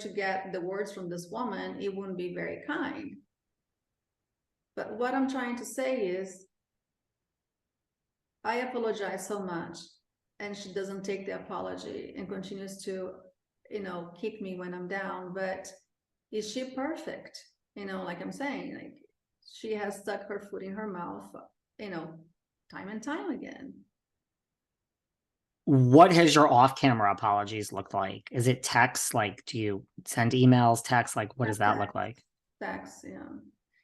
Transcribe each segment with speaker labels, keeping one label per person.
Speaker 1: to get the words from this woman, it wouldn't be very kind. But what I'm trying to say is, I apologize so much, and she doesn't take the apology and continues to, kick me when I'm down. But is she perfect? Like I'm saying, like she has stuck her foot in her mouth, time and time again.
Speaker 2: What has your off-camera apologies looked like? Is it text? Like, do you send emails, text? Like, what does that look like?
Speaker 1: Text, yeah.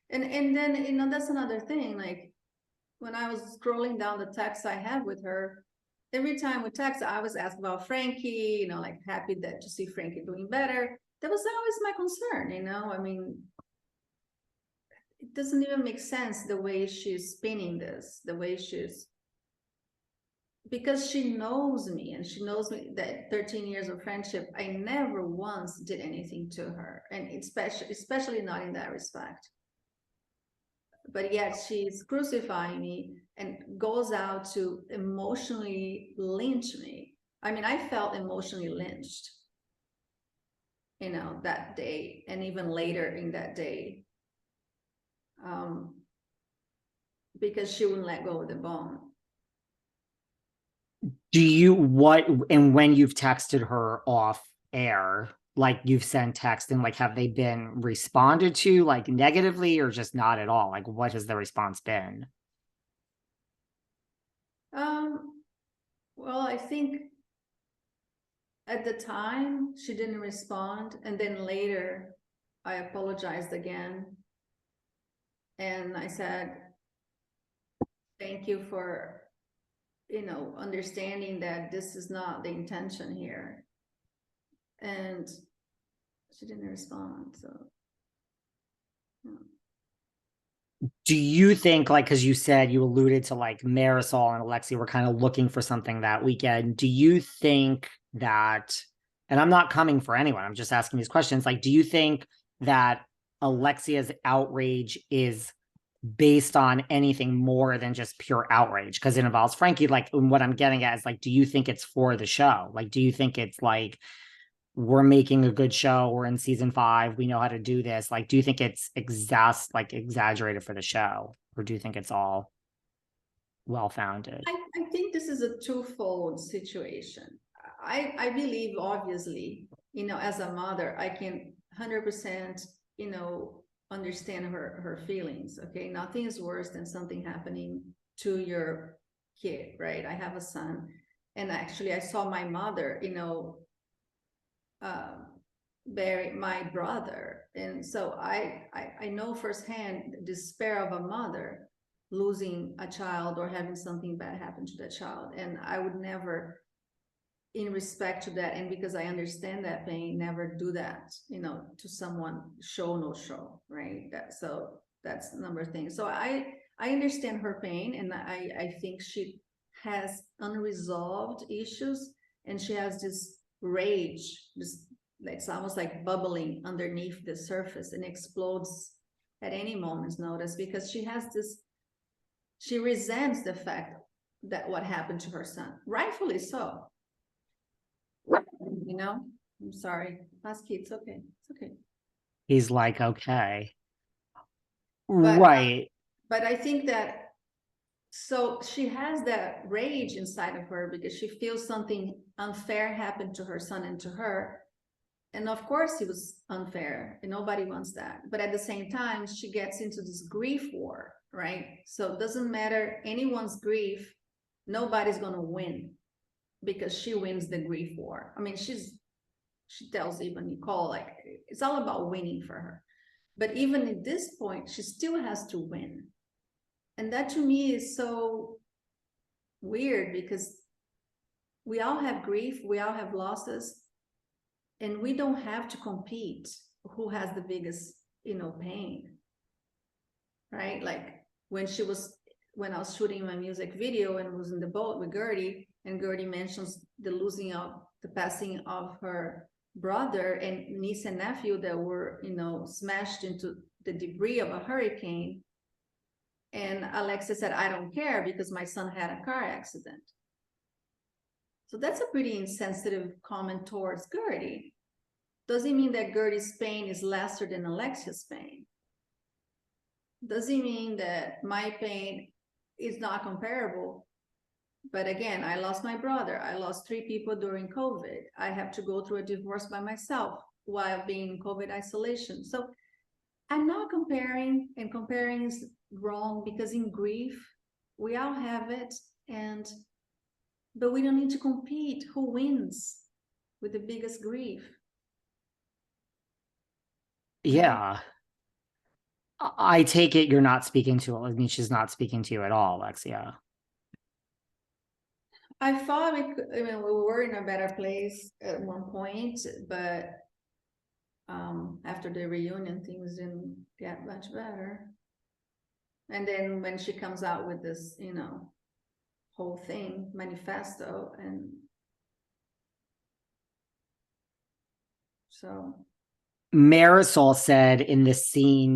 Speaker 1: And then, that's another thing. Like, when I was scrolling down the texts I have with her, every time we text, I was asked about Frankie, like happy to see Frankie doing better. That was always my concern, I mean, it doesn't even make sense the way she's spinning this, the way because she knows me, and she knows me that 13 years of friendship, I never once did anything to her, and especially not in that respect. But yet she's crucifying me and goes out to emotionally lynch me. I mean, I felt emotionally lynched, that day, and even later in that day, because she wouldn't let go of the bone.
Speaker 2: And when you've texted her off air, like you've sent text, and like, have they been responded to like negatively or just not at all? Like, what has the response been?
Speaker 1: Well, I think at the time she didn't respond, and then later I apologized again, and I said, thank you for understanding that this is not the intention here. And she didn't respond. So
Speaker 2: do you think, like, because you said you alluded to like Marysol and Alexia were kind of looking for something that weekend, do you think that, and I'm not coming for anyone, I'm just asking these questions, like, do you think that Alexia's outrage is based on anything more than just pure outrage? Because it involves Frankie. Like, what I'm getting at is, like, do you think it's for the show? Like, do you think it's like, we're making a good show, we're in season 5, we know how to do this? Like, do you think it's exaggerated for the show, or do you think it's all well-founded?
Speaker 1: I think this is a twofold situation. I believe, obviously, as a mother, I can 100%, understand her feelings. Okay, nothing is worse than something happening to your kid, right? I have a son, and actually I saw my mother, bury my brother, and so I know firsthand the despair of a mother losing a child or having something bad happen to that child. And I would never, in respect to that, and because I understand that pain, never do that, to someone, no show, right? So that's the number thing. So I understand her pain, and I think she has unresolved issues, and she has this rage, it's almost like bubbling underneath the surface and explodes at any moment's notice, because she resents the fact that what happened to her son, rightfully so. I'm sorry, Husky, it's okay. It's okay.
Speaker 2: He's like, okay.
Speaker 1: But,
Speaker 2: right.
Speaker 1: But I think that, so she has that rage inside of her because she feels something unfair happened to her son and to her. And of course it was unfair, and nobody wants that. But at the same time, she gets into this grief war, right? So it doesn't matter anyone's grief, nobody's going to win, because she wins the grief war. I mean, she tells even Nicole, like, it's all about winning for her. But even at this point, she still has to win. And that to me is so weird, because we all have grief, we all have losses, and we don't have to compete who has the biggest, pain, right? Like when I was shooting my music video and was in the boat with Guerdy, and Guerdy mentions the passing of her brother and niece and nephew that were, smashed into the debris of a hurricane. And Alexia said, I don't care because my son had a car accident. So that's a pretty insensitive comment towards Guerdy. doesn't mean that Guerdy's pain is lesser than Alexia's pain. Doesn't mean that my pain is not comparable. But again, I lost my brother. I lost 3 people during COVID. I have to go through a divorce by myself while being in COVID isolation. So I'm not comparing, and comparing is wrong, because in grief, we all have it. But we don't need to compete who wins with the biggest grief.
Speaker 2: Yeah. I take it you're not speaking to, I mean, she's not speaking to you at all, Alexia.
Speaker 1: I thought we were in a better place at one point, but after the reunion, things didn't get much better. And then when she comes out with this, whole thing, manifesto, and so.
Speaker 2: Marysol said in this scene,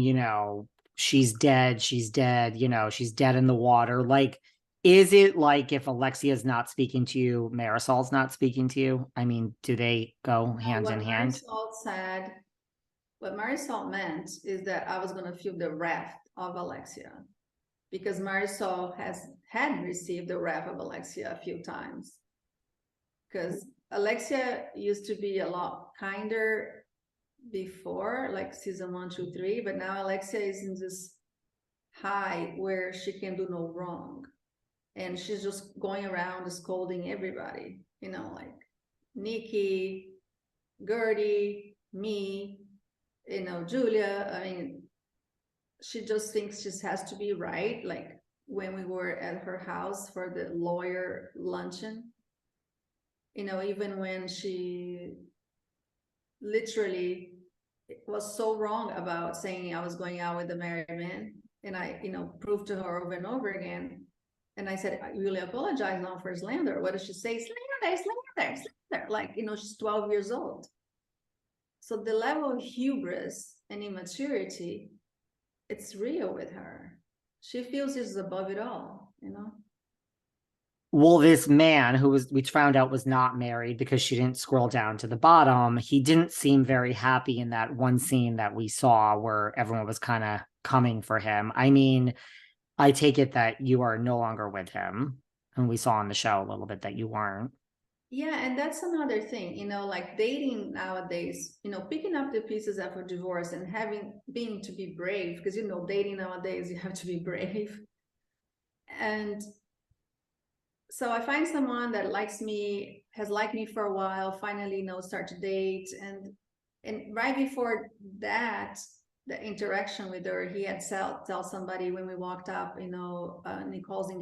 Speaker 2: she's dead, she's dead in the water. Like, is it like if Alexia's not speaking to you, Marysol's not speaking to you? I mean, do they go hand in hand?
Speaker 1: What Marysol meant is that I was going to feel the wrath of Alexia, because Marysol had received the wrath of Alexia a few times. Because Alexia used to be a lot kinder before, like season 1, 2, 3, but now Alexia is in this high where she can do no wrong, and she's just going around scolding everybody, like Nikki, Guerdy, me, Julia. I mean, she just thinks she has to be right. Like when we were at her house for the lawyer luncheon, even when she literally was so wrong about saying I was going out with a married man, and I, proved to her over and over again. And I said, I really apologize now for slander. What does she say? Slander. Like, she's 12 years old. So the level of hubris and immaturity, it's real with her. She feels she's above it all,
Speaker 2: Well, this man we found out was not married, because she didn't scroll down to the bottom. He didn't seem very happy in that one scene that we saw where everyone was kind of coming for him. I mean, I take it that you are no longer with him. And we saw on the show a little bit that you weren't.
Speaker 1: Yeah, and that's another thing, like dating nowadays, picking up the pieces after divorce and being to be brave, because, dating nowadays, you have to be brave. And so I find someone that likes me, has liked me for a while, finally, start to date. And right before that, the interaction with her, he had tell somebody when we walked up, Nicole's engagement.